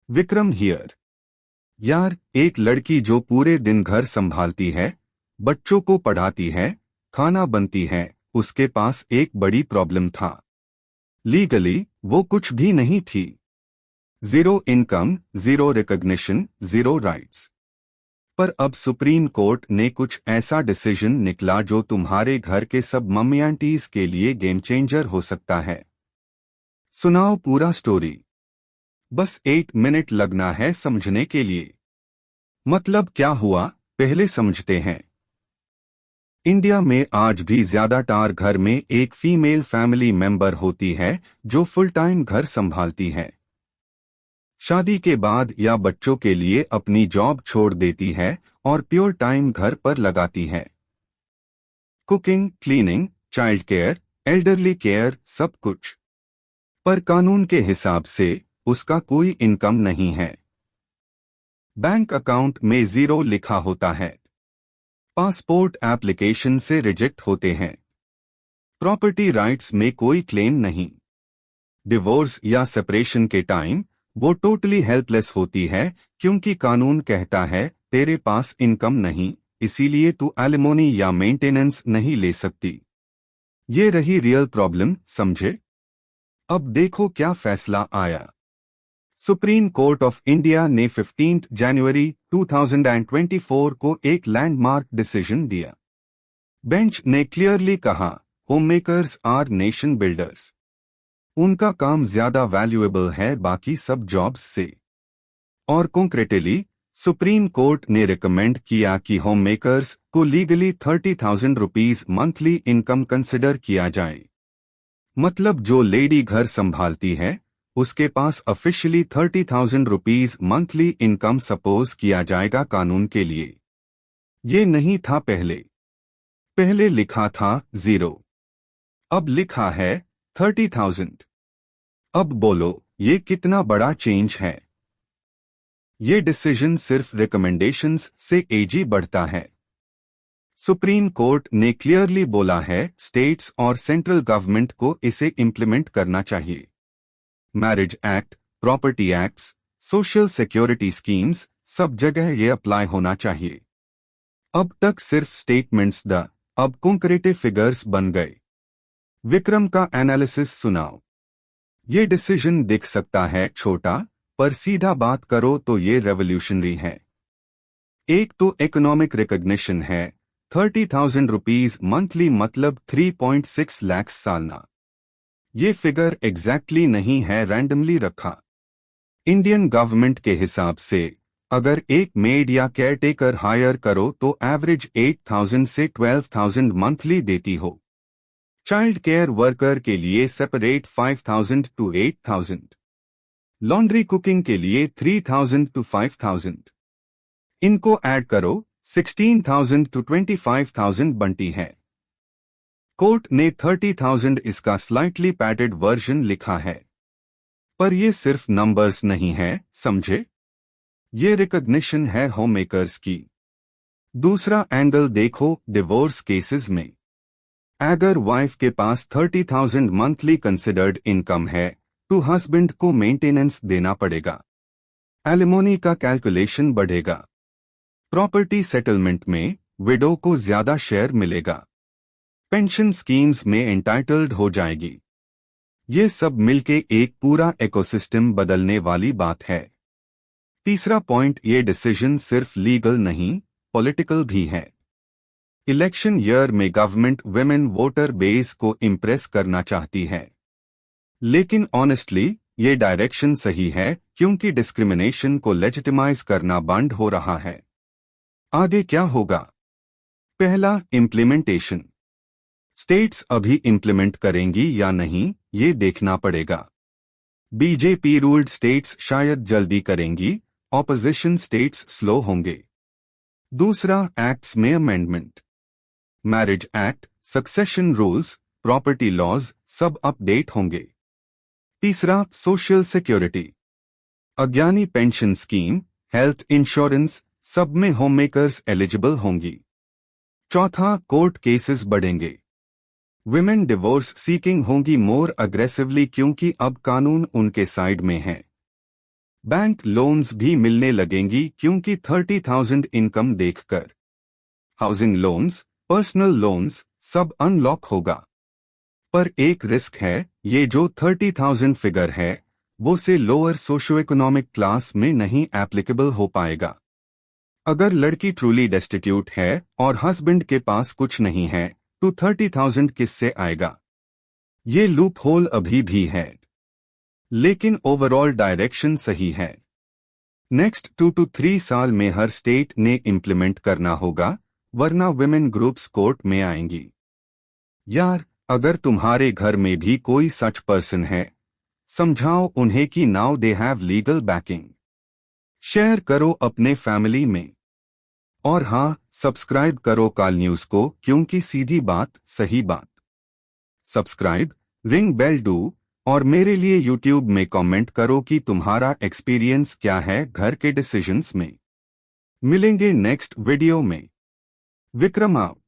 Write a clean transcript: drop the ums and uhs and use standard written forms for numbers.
Vikram here. यार, एक लड़की जो पूरे दिन घर संभालती है, बच्चों को पढ़ाती है, खाना बनती है, उसके पास एक बड़ी प्रॉब्लम था। लीगली वो कुछ भी नहीं थी। Zero income, zero recognition, zero rights. पर अब सुप्रीम कोर्ट ने कुछ ऐसा डिसीजन निकला जो तुम्हारे घर के सब मम्मी आंटीज के लिए गेम चेंजर हो सकता है। सुनाओ पूरा स्टोरी। बस 8 मिनट लगना है समझने के लिए। मतलब क्या हुआ, पहले समझते हैं। इंडिया में आज भी ज्यादातर घर में एक फीमेल फैमिली मेंबर होती है जो फुल टाइम घर संभालती है। शादी के बाद या बच्चों के लिए अपनी जॉब छोड़ देती है और प्योर टाइम घर पर लगाती है। Cooking, cleaning, child care, elderly care, सब कुछ। पर कानून के हिसाब से उसका कोई इनकम नहीं है। बैंक अकाउंट में जीरो लिखा होता है। पासपोर्ट एप्लीकेशन से रिजेक्ट होते हैं। प्रॉपर्टी राइट्स में कोई क्लेम नहीं। डिवोर्स या सेपरेशन के टाइम वो टोटली हेल्पलेस होती है क्योंकि कानून कहता है तेरे पास इनकम नहीं, इसीलिए तू एलिमोनी या मेंटेनेंस नहीं ले सकती। ये रही रियल प्रॉब्लम, समझे। अब देखो क्या फैसला आया। सुप्रीम कोर्ट ऑफ इंडिया ने 15 जनवरी 2024 को एक लैंडमार्क डिसीजन दिया। बेंच ने क्लियरली कहा, होममेकर्स आर नेशन बिल्डर्स। उनका काम ज्यादा वैल्यूएबल है बाकी सब जॉब्स से। और कॉन्क्रेटली सुप्रीम कोर्ट ने रिकमेंड किया कि होममेकर्स को legally 30,000 rupees monthly income consider किया जाए। मतलब जो लेडी घर संभालती है उसके पास officially 30,000 rupees monthly income suppose किया जाएगा कानून के लिए। ये नहीं था पहले लिखा था जीरो, अब लिखा है 30,000। अब बोलो ये कितना बड़ा चेंज है। ये डिसीजन सिर्फ रिकमेंडेशंस से एजी बढ़ता है। सुप्रीम कोर्ट ने क्लियरली बोला है स्टेट्स और सेंट्रल गवर्नमेंट को इसे इम्प्लीमेंट करना चाहिए। Marriage act, property acts, social security schemes, सब जगह ये अप्लाई होना चाहिए। अब तक सिर्फ स्टेटमेंट्स अब कॉन्क्रीटिव फिगर्स बन गए। विक्रम का एनालिसिस सुनाओ। ये डिसीजन दिख सकता है छोटा, पर सीधा बात करो तो ये रेवोल्यूशनरी है। एक तो इकोनॉमिक रिकॉग्निशन है। 30,000 रुपीज मंथली मतलब 3.6 लाख सालाना। ये फिगर एग्जैक्टली नहीं है, रैंडमली रखा। इंडियन गवर्नमेंट के हिसाब से अगर एक मेड या केयरटेकर हायर करो तो एवरेज 8,000 से 12,000 मंथली देती हो। चाइल्ड केयर वर्कर के लिए सेपरेट 5,000 to 8,000। लॉन्ड्री कुकिंग के लिए 3,000 to 5,000। इनको ऐड करो 16,000 to 25,000 बनती है। कोर्ट ने 30,000 इसका स्लाइटली पैडेड वर्जन लिखा है। पर ये सिर्फ नंबर्स नहीं है, समझे। ये रिकॉग्निशन है होममेकर्स की। दूसरा एंगल देखो, डिवोर्स केसेस में अगर वाइफ के पास 30,000 मंथली कंसिडर्ड इनकम है तो हस्बैंड को मेंटेनेंस देना पड़ेगा। एलिमोनी का कैलकुलेशन बढ़ेगा। प्रॉपर्टी सेटलमेंट में विडो को ज्यादा शेयर मिलेगा। पेंशन स्कीम्स में एंटाइटल्ड हो जाएगी। ये सब मिलके एक पूरा इकोसिस्टम बदलने वाली बात है। तीसरा पॉइंट, ये डिसीजन सिर्फ लीगल नहीं, पॉलिटिकल भी है। इलेक्शन ईयर में गवर्नमेंट विमेन वोटर बेस को इम्प्रेस करना चाहती है। लेकिन ऑनेस्टली ये डायरेक्शन सही है क्योंकि डिस्क्रिमिनेशन को लेजिटिमाइज करना बंद हो रहा है। आगे क्या होगा। पहला, इम्प्लीमेंटेशन। स्टेट्स अभी इम्प्लीमेंट करेंगी या नहीं ये देखना पड़ेगा। बीजेपी रूल्ड स्टेट्स शायद जल्दी करेंगी, ऑपोजिशन स्टेट्स स्लो होंगे। दूसरा, एक्ट्स में amendment. Marriage act, succession rules, property laws सब अपडेट होंगे। तीसरा, सोशल सिक्योरिटी। अज्ञानी पेंशन स्कीम, हेल्थ इंश्योरेंस सब में होममेकर्स एलिजिबल होंगी। चौथा, कोर्ट केसेस बढ़ेंगे। विमेन डिवोर्स सीकिंग होंगी मोर अग्रेसिवली क्योंकि अब कानून उनके साइड में है। बैंक लोन्स भी मिलने लगेंगी क्योंकि 30,000 इनकम देखकर। हाउसिंग लोन्स, पर्सनल लोन्स सब अनलॉक होगा। पर एक रिस्क है, ये जो 30,000 फिगर है वो से लोअर सोशो इकोनॉमिक क्लास में नहीं एप्लीकेबल हो पाएगा। अगर लड़की ट्रूली डेस्टिट्यूट है और हस्बैंड के पास कुछ नहीं है तो 30,000 किससे आएगा? ये लूप होल अभी भी है, लेकिन ओवरऑल डायरेक्शन सही है। नेक्स्ट 2 to 3 साल में हर स्टेट ने इम्प्लीमेंट करना होगा, वरना विमेन ग्रुप्स कोर्ट में आएंगी। यार, अगर तुम्हारे घर में भी कोई सच पर्सन है, समझाओ उन्हें कि now they have legal backing. Share करो अपने फैमिली में। और हाँ, सब्सक्राइब करो काल न्यूज़ को, क्योंकि सीधी बात सही बात। सब्सक्राइब, रिंग बेल डू, और मेरे लिए यूट्यूब में कमेंट करो कि तुम्हारा एक्सपीरियंस क्या है घर के डिसीजंस में। मिलेंगे नेक्स्ट वीडियो में। विक्रम आउट।